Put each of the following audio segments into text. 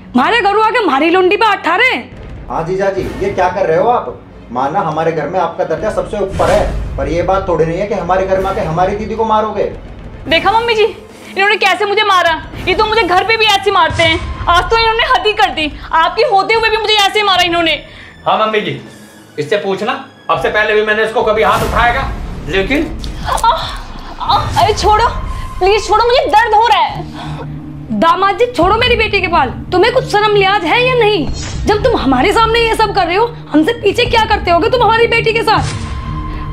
हमारे घरों आके हमारी लुंडी पे हाथ ठा रहे हैं। हाँ जीजा जी, ये क्या कर रहे हो आप? माना हमारे घर में आपका दर्जा सबसे ऊपर है, पर ये बात थोड़ी नहीं है कि हमारे घर में आके हमारी दीदी को मारोगे। देखा मम्मी जी, इन्होंने कैसे मुझे मारा। ये तो मुझे घर पे भी ऐसे मारते हैं, आज तो इन्होंने हद ही कर दी। आपकी होते हुए भी मुझे ऐसे मारा इन्होंने। हाँ मम्मी जी, इससे पूछना, अब से पहले भी मैंने इसको कभी हाथ उठाएगा, लेकिन अरे छोड़ो, प्लीज छोड़ो, मुझे दर्द हो रहा है। दामाद जी छोड़ो मेरी बेटी के बाल। तुम्हें कुछ शर्म लिहाज है या नहीं? जब तुम हमारे सामने ये सब कर रहे हो, हमसे पीछे क्या करते होगे तुम हमारी बेटी के साथ?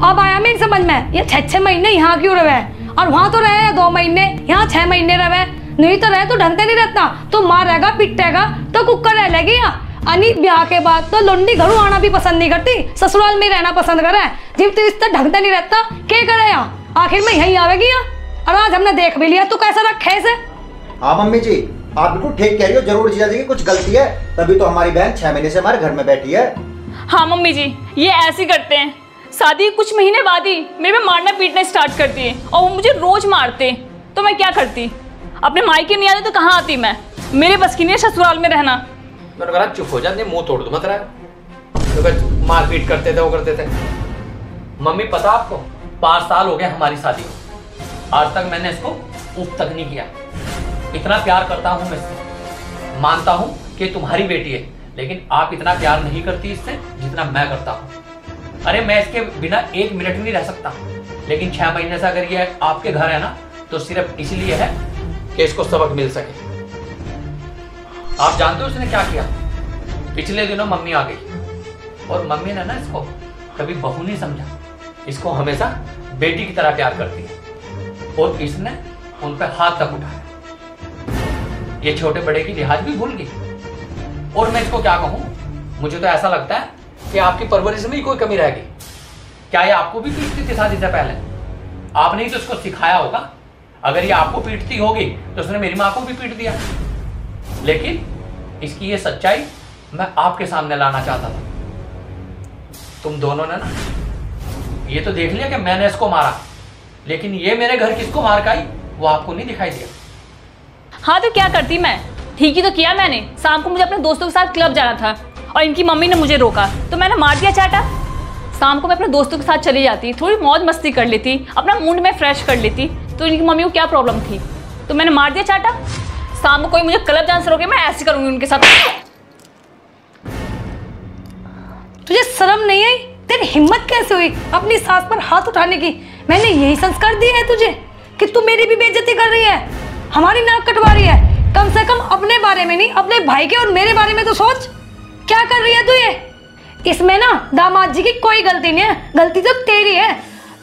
अब आया मेरी समझ में, ये 6 महीने यहाँ क्यों रहे, और वहां तो रहे 2 महीने, यहाँ 6 महीने रहे। नहीं तो रहे तो ढंग से नहीं रहता, तो मार रहेगा पिटेगा तो कुकर रह लेगी। अनी ब्याह के बाद तो लुंडी घरों आना भी पसंद नहीं करती, ससुराल में रहना पसंद करे। जब तो इससे ढंग से नहीं रहता, क्या करे यहाँ? आखिर में यही आवेगी यहाँ। और आज हमने देख भी लिया, तू कैसा रखे इसे। हाँ मम्मी जी, आप बिल्कुल ठीक कह रही हो। जरूर जीजा जी की कुछ गलती है, तभी तो हमारी बहन 6 महीने से हमारे घर में बैठी है। हाँ मम्मी जी, ये ऐसे करते हैं। शादी कुछ महीने बाद ही मेरे पे मारना पीटना स्टार्ट करती है, और वो मुझे रोज मारते। तो मैं क्या करती? अपने मायके नहीं आती तो कहाँ आती मैं? मेरे बस की नहीं ससुराल में रहना। मैंने कहा चुप हो जाते, मुंह तोड़ दो मत रहा। तो मारपीट करते थे, वो करते थे। मम्मी पता आपको, 5 साल हो गए हमारी शादी को, आज तक मैंने इसको उफ तक नहीं किया। इतना प्यार करता हूं मैं इससे, मानता हूं कि तुम्हारी बेटी है, लेकिन आप इतना प्यार नहीं करती इससे जितना मैं करता हूं। अरे मैं इसके बिना 1 मिनट नहीं रह सकता, लेकिन 6 महीने से अगर ये आपके घर है ना, तो सिर्फ इसलिए है कि इसको सबक मिल सके। आप जानते हो उसने क्या किया? पिछले दिनों मम्मी आ गई, और मम्मी ने ना इसको कभी बहू नहीं समझा, इसको हमेशा बेटी की तरह प्यार करती है, और इसने उन पर हाथ तक उठाया। ये छोटे बड़े की लिहाज भी भूल गई। और मैं इसको क्या कहूं, मुझे तो ऐसा लगता है कि आपकी परवरिश में ही कोई कमी रह गई। क्या ये आपको भी पीटती थी शादी से पहले? आपने ही तो इसको सिखाया होगा। अगर ये आपको पीटती होगी तो उसने मेरी माँ को भी पीट दिया। लेकिन इसकी ये सच्चाई मैं आपके सामने लाना चाहता था। तुम दोनों ने ना ये तो देख लिया कि मैंने इसको मारा, लेकिन ये मेरे घर किसको मार के आई वो आपको नहीं दिखाई दिया। हाँ तो क्या करती मैं? ठीक ही तो किया मैंने। शाम को मुझे अपने दोस्तों के साथ क्लब जाना था, और इनकी मम्मी ने मुझे रोका, तो मैंने मार दिया चाटा। शाम को मैं अपने दोस्तों के साथ चली जाती, थोड़ी मौज मस्ती कर लेती, अपना मूड में फ्रेश कर लेती, तो इनकी मम्मी को क्या प्रॉब्लम थी? तो मैंने मार दिया चाटा। शाम को कोई मुझे क्लब जाने से रोके, मैं ऐसे करूंगी उनके साथ। तुझे शर्म नहीं आई? तेरी हिम्मत कैसे हुई अपनी सास पर हाथ उठाने की? मैंने यही संस्कार दिए है तुझे कि तू मेरी भी बेइज्जती कर रही है, हमारी नाक कटवा रही है। कम से कम अपने बारे में नहीं, अपने भाई के और मेरे बारे में तो सोच। क्या कर रही है तू ये? इसमें ना दामाद जी की कोई गलती नहीं है, गलती तो तेरी है।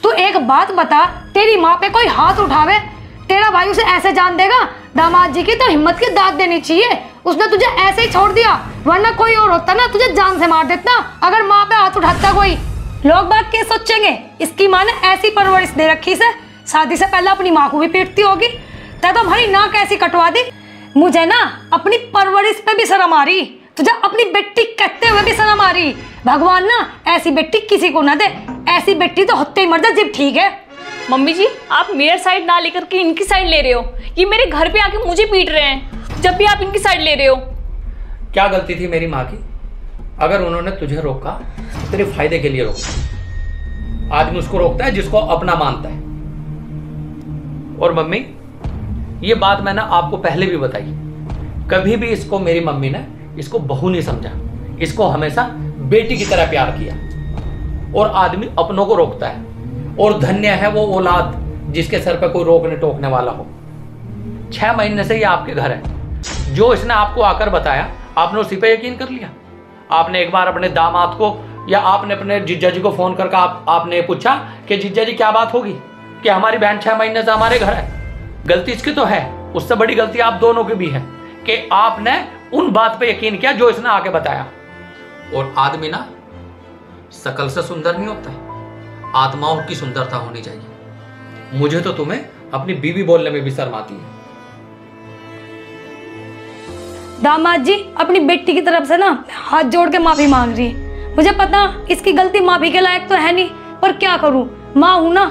तू एक बात बता, तेरी माँ पे कोई हाथ उठावे, तेरा भाई उसे ऐसे जान देगा? दामाद जी की तो हिम्मत की दाद देनी चाहिए। उसने तुझे ऐसे ही छोड़ दिया, वरना कोई और होता ना तुझे जान से मार देता। अगर माँ पे हाथ उठाता कोई, लोग बात क्या सोचेंगे? इसकी माँ ने ऐसी परवरिश दे रखी से, शादी से पहले अपनी माँ को भी पीटती होगी। तै तो हमारी नाक ऐसी कटवा दी। मुझे ना अपनी परवरिश पे भी शर्म आ रही, तुझे अपनी बेटी कहते हुए भी शर्म आ रही। भगवान ना ऐसी बेटी किसी को ना दे, ऐसी बेटी तो होते ही मर जाए जब ठीक है। मम्मी जी, आप मेरे साइड ना लेकर के इनकी साइड ले रहे हो। ये मेरे घर पे आके मुझे पीट रहे हैं, जब भी आप इनकी साइड ले रहे हो। क्या गलती थी मेरी माँ की? अगर उन्होंने तुझे रोका तेरे फायदे के लिए रोका। आदमी उसको रोकता है जिसको अपना मानता है। और मम्मी, ये बात मैंने आपको पहले भी बताई, कभी भी इसको मेरी मम्मी ने इसको बहू नहीं समझा, इसको हमेशा बेटी की तरह प्यार किया। और आदमी अपनों को रोकता है, और धन्य है वो औलाद जिसके सर पे कोई रोकने टोकने वाला हो। 6 महीने से ये आपके घर है। जो इसने आपको आकर बताया, आपने उसी पे यकीन कर लिया। आपने एक बार अपने दामाद को या आपने अपने जीजा जी को फोन करके आपने पूछा कि जीजा जी क्या बात होगी कि हमारी बहन 6 महीने से हमारे घर है। गलती इसकी तो है, उससे बड़ी गलती आप दोनों की भी है कि आपने उन बात पे यकीन किया जो इसने आके बताया। और आदमी ना शकल से सुंदर नहीं होता है, आत्माओं की सुंदरता होनी चाहिए। मुझे तो तुम्हें अपनी बीवी बोलने में भी शर्म आती है। दामाद जी अपनी बेटी की तरफ से ना हाथ जोड़ के माफी मांग रही है। मुझे पता इसकी गलती माफी के लायक तो है नहीं, पर क्या करूं, माँ हूं ना।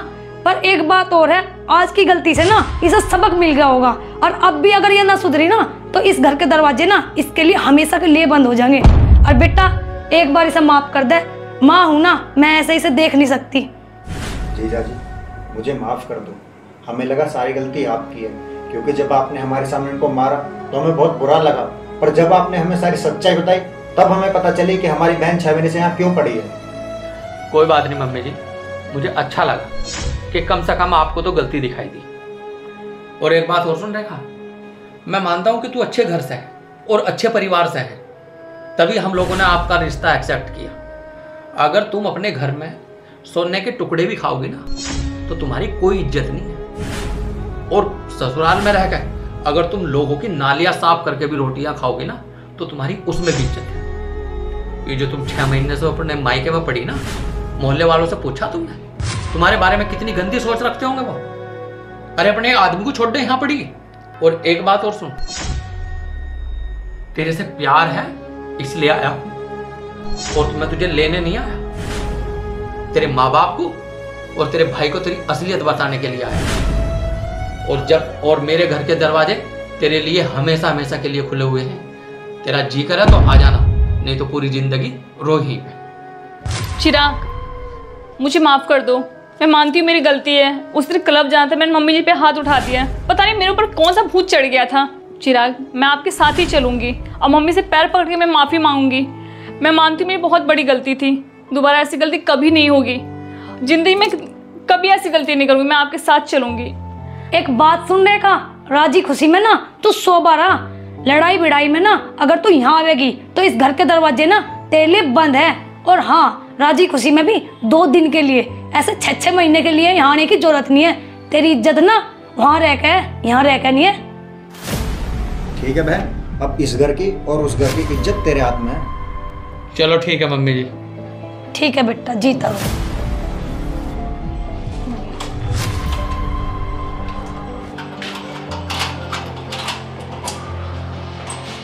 पर एक बात और है, आज की गलती से ना इसे सबक मिल गया होगा, और अब भी अगर ये ना सुधरी ना तो इस घर के दरवाजे ना इसके लिए हमेशा के लिए बंद हो जाएंगे। और बेटा एक बार इसे माफ कर दे, माँ हूं ना, मैं ऐसे इसे देख नहीं सकती। जीजा जी मुझे माफ़ कर दो, हमें लगा सारी गलती आपकी है, क्योंकि जब आपने हमारे सामने इनको मारा तो हमें बहुत बुरा लगा, पर जब आपने हमें सारी सच्चाई बताई तब हमें पता चली कि हमारी बहन 6 महीने से यहाँ क्यों पड़ी है। कोई बात नहीं मम्मी जी, मुझे अच्छा लगा कि कम से कम आपको तो गलती दिखाई दी। और एक बात और सुन रेखा, मैं मानता हूँ कि तू अच्छे घर से है और अच्छे परिवार से है, तभी हम लोगों ने आपका रिश्ता एक्सेप्ट किया। अगर तुम अपने घर में सोने के टुकड़े भी खाओगी ना तो तुम्हारी कोई इज्जत नहीं है। और ससुराल में रह गए अगर तुम लोगों की नालियां साफ करके भी रोटियां खाओगी ना तो तुम्हारी उसमें भी इज्जत है। ये जो तुम 6 महीने से अपने मायके में पड़ी ना, मोहल्ले वालों से पूछा तुमने तुम्हारे बारे में कितनी गंदी सोच रखते होंगे वो? अरे अपने आदमी को छोड़ दे, यहाँ पड़ी। और एक बात और सुन, तेरे से प्यार है इसलिए आया हूं, और मैं तुझे लेने नहीं आया। तेरे माँ बाप को और तेरे भाई को तेरी असलियत बताने के लिए आया। और मेरे घर के दरवाजे तेरे लिए हमेशा हमेशा के लिए खुले हुए हैं। तेरा जी करा तो आ जाना, नहीं तो पूरी जिंदगी रो ही में। चिराग मुझे माफ कर दो, मैं मानती हूँ मेरी गलती है। उस दिन क्लब जाना था, मैंने मम्मी जी पे हाथ उठा दिया। पता नहीं मेरे ऊपर कौन सा भूत चढ़ गया था। चिराग मैं आपके साथ ही चलूंगी और मम्मी से पैर पकड़ के मैं माफ़ी मांगूंगी। मैं मानती हूँ मेरी बहुत बड़ी गलती थी, दोबारा ऐसी गलती कभी नहीं होगी। जिंदगी में कभी ऐसी गलती नहीं करूँगी, मैं आपके साथ चलूंगी। एक बात सुन रेखा, राजी खुशी में ना तू 100 बार लड़ाई भिड़ाई में ना अगर तू यहाँ आवेगी तो इस घर के दरवाजे ना तेरे लिए बंद है। और हाँ, राजी खुशी में भी 2 दिन के लिए, ऐसे 6 महीने के लिए यहाँ आने की जरूरत नहीं है। तेरी इज्जत ना वहाँ रह के है, यहाँ रह के नहीं है। ठीक है बहन, अब इस घर की और उस घर की इज्जत तेरे हाथ में है। चलो ठीक है मम्मी जी। ठीक है बेटा, जीता रहो।